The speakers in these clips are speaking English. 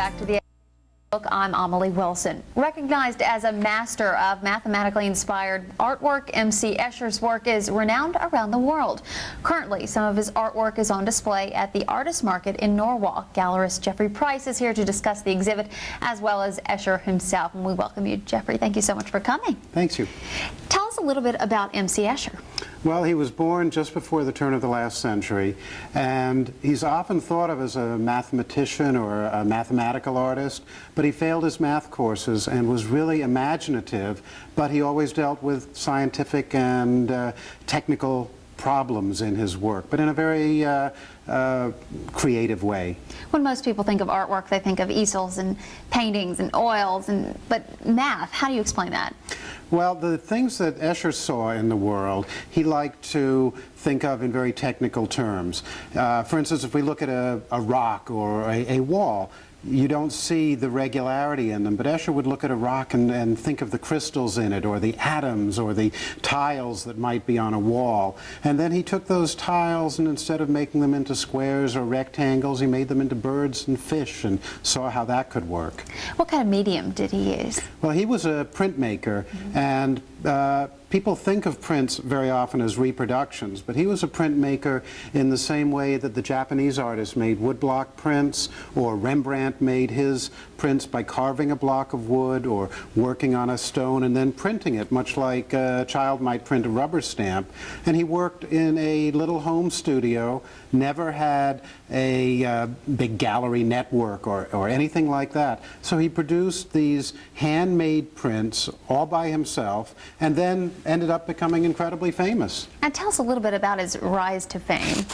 back to the book. I'm Amelie Wilson. Recognized as a master of mathematically inspired artwork, MC Escher's work is renowned around the world. Currently, some of his artwork is on display at the Artist Market in Norwalk. Gallerist Jeffrey Price is here to discuss the exhibit, as well as Escher himself. And we welcome you, Jeffrey. Thank you so much for coming. Thanks, you. Tell us a little bit about MC Escher. Well, he was born just before the turn of the last century, and he's often thought of as a mathematician or a mathematical artist, but he failed his math courses and was really imaginative, but he always dealt with scientific and technical problems in his work, but in a very creative way. When most people think of artwork, they think of easels and paintings and oils, but math, how do you explain that? Well, the things that Escher saw in the world, he liked to think of in very technical terms. For instance, if we look at a rock or a wall, you don't see the regularity in them, but Escher would look at a rock and think of the crystals in it, or the atoms, or the tiles that might be on a wall. And then he took those tiles, and instead of making them into squares or rectangles, he made them into birds and fish, and saw how that could work. What kind of medium did he use? Well, he was a printmaker, and people think of prints very often as reproductions, but he was a printmaker in the same way that the Japanese artists made woodblock prints, or Rembrandt made his prints by carving a block of wood or working on a stone and then printing it, much like a child might print a rubber stamp. And he worked in a little home studio, never had a big gallery network or anything like that. So he produced these handmade prints all by himself, and then ended up becoming incredibly famous. And tell us a little bit about his rise to fame.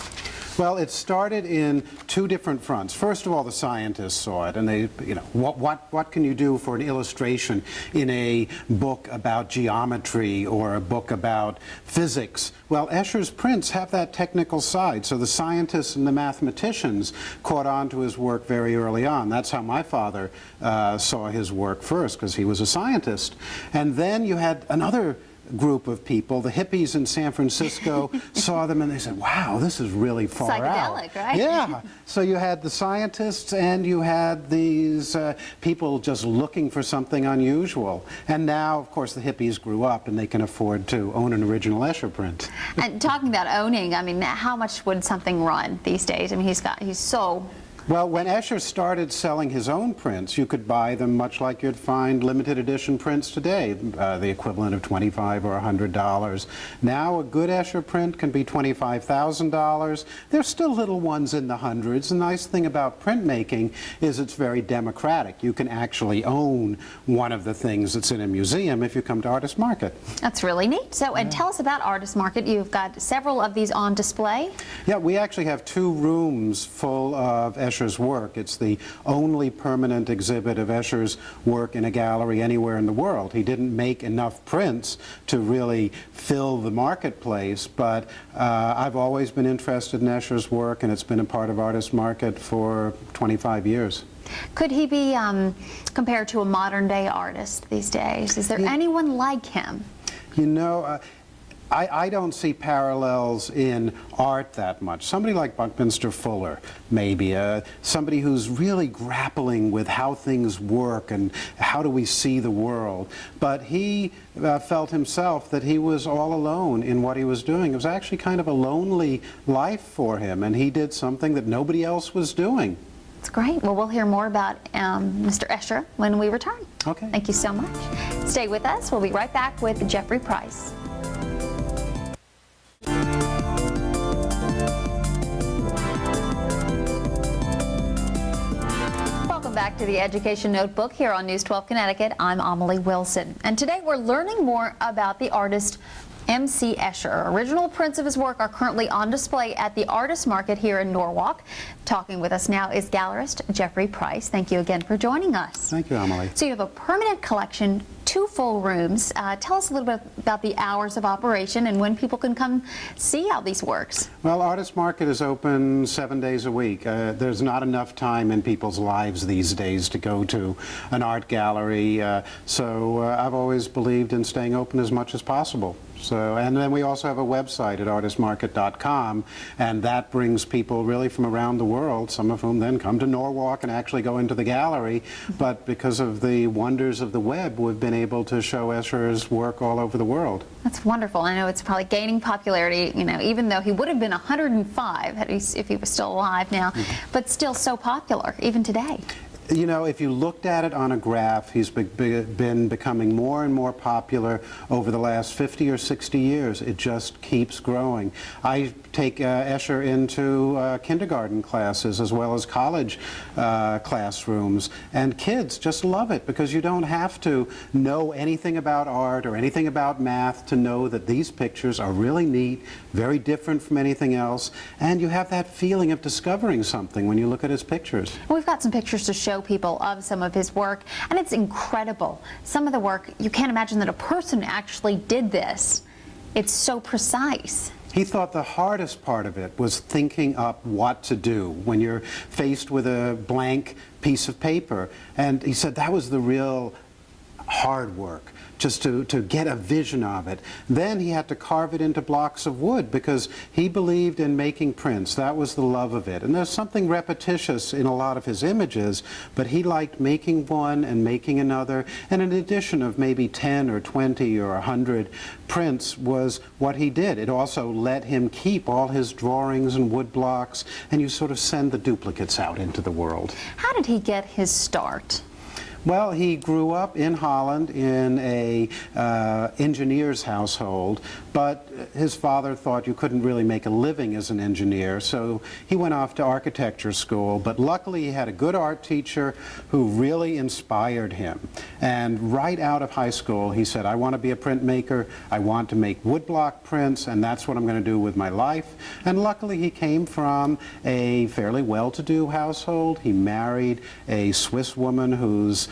Well, it started in two different fronts. First of all, the scientists saw it, and they, what can you do for an illustration in a book about geometry or a book about physics? Well, Escher's prints have that technical side, so the scientists and the mathematicians caught on to his work very early on. That's how my father saw his work first, because he was a scientist. And then you had another group of people, the hippies in San Francisco, saw them and they said, wow, this is really far out. Psychedelic, right? Yeah. So you had the scientists and you had these people just looking for something unusual. And now, of course, the hippies grew up and they can afford to own an original Escher print. And talking about owning, I mean, how much would something run these days? I mean, he's so... Well, when Escher started selling his own prints, you could buy them much like you'd find limited edition prints today, the equivalent of $25 or $100. Now a good Escher print can be $25,000. There's still little ones in the hundreds. The nice thing about printmaking is it's very democratic. You can actually own one of the things that's in a museum if you come to Artist Market. That's really neat. So, and tell us about Artist Market. You've got several of these on display. Yeah, we actually have 2 rooms full of Escher's work. It's the only permanent exhibit of Escher's work in a gallery anywhere in the world. He didn't make enough prints to really fill the marketplace, but I've always been interested in Escher's work, and it's been a part of Artist Market for 25 years. Could he be compared to a modern-day artist these days? Is there anyone like him? You know, I don't see parallels in art that much. Somebody like Buckminster Fuller, maybe, somebody who's really grappling with how things work and how do we see the world. But he felt himself that he was all alone in what he was doing. It was actually kind of a lonely life for him, and he did something that nobody else was doing. That's great. Well, we'll hear more about Mr. Escher when we return. Okay. Thank you so much. Stay with us. We'll be right back with Jeffrey Price. Back to the Education Notebook here on News 12 Connecticut. I'm Amelie Wilson, and today we're learning more about the artist MC Escher. Original prints of his work are currently on display at the Artist Market here in Norwalk. Talking with us now is gallerist Jeffrey Price. Thank you again for joining us. Thank you, Amelie. So you have a permanent collection, 2 full rooms. Tell us a little bit about the hours of operation and when people can come see how these works. Well, Artist Market is open 7 days a week. There's not enough time in people's lives these days to go to an art gallery, so I've always believed in staying open as much as possible. So, and then we also have a website at artistmarket.com, and that brings people really from around the world, some of whom then come to Norwalk and actually go into the gallery. But because of the wonders of the web, we've been able to show Escher's work all over the world. That's wonderful. I know it's probably gaining popularity, you know, even though he would have been 105 if he was still alive now, but still so popular even today. You know, if you looked at it on a graph, he's been becoming more and more popular over the last 50 or 60 years. It just keeps growing. I take Escher into kindergarten classes as well as college classrooms, and kids just love it because you don't have to know anything about art or anything about math to know that these pictures are really neat, very different from anything else, and you have that feeling of discovering something when you look at his pictures. We've got some pictures to show people of some of his work, and it's incredible. Some of the work, you can't imagine that a person actually did this. It's so precise. He thought the hardest part of it was thinking up what to do when you're faced with a blank piece of paper. And he said that was the real hard work, just to get a vision of it. Then he had to carve it into blocks of wood because he believed in making prints. That was the love of it. And there's something repetitious in a lot of his images, but he liked making one and making another. And an addition of maybe 10 or 20 or 100 prints was what he did. It also let him keep all his drawings and wood blocks, and you sort of send the duplicates out into the world. How did he get his start? Well, he grew up in Holland in a engineer's household, but his father thought you couldn't really make a living as an engineer, so he went off to architecture school. But luckily he had a good art teacher who really inspired him. And right out of high school he said, I want to be a printmaker, I want to make woodblock prints, and that's what I'm going to do with my life. And luckily he came from a fairly well-to-do household. He married a Swiss woman whose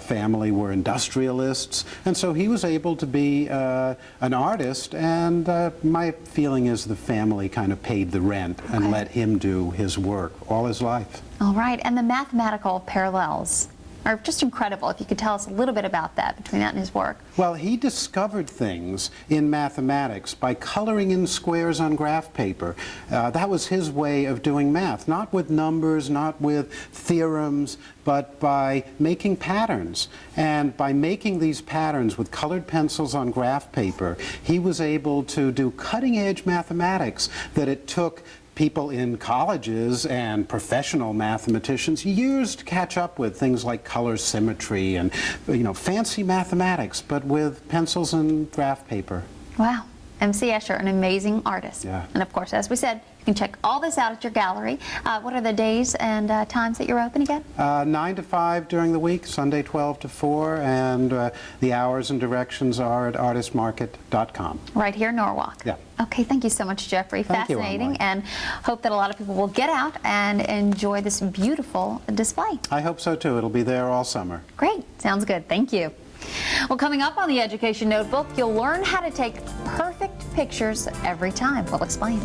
family were industrialists, and so he was able to be an artist, and my feeling is the family kind of paid the rent and let him do his work all his life. All right, and the mathematical parallels are just incredible. If you could tell us a little bit about that, between that and his work. Well, he discovered things in mathematics by coloring in squares on graph paper. That was his way of doing math, not with numbers, not with theorems, but by making patterns. And by making these patterns with colored pencils on graph paper, he was able to do cutting-edge mathematics that it took people in colleges and professional mathematicians years to catch up with, things like color symmetry and, you know, fancy mathematics, but with pencils and graph paper. Wow. M.C. Escher, an amazing artist. Yeah. And of course, as we said, you can check all this out at your gallery. What are the days and times that you're open again? 9 to 5 during the week, Sunday 12 to 4, and the hours and directions are at artistmarket.com. Right here in Norwalk. Yeah. Okay, thank you so much, Jeffrey. Thank you, Fascinating, Emily. and hope that a lot of people will get out and enjoy this beautiful display. I hope so too. It'll be there all summer. Great. Sounds good. Thank you. Well, coming up on the Education Notebook, you'll learn how to take perfect pictures every time. We'll explain.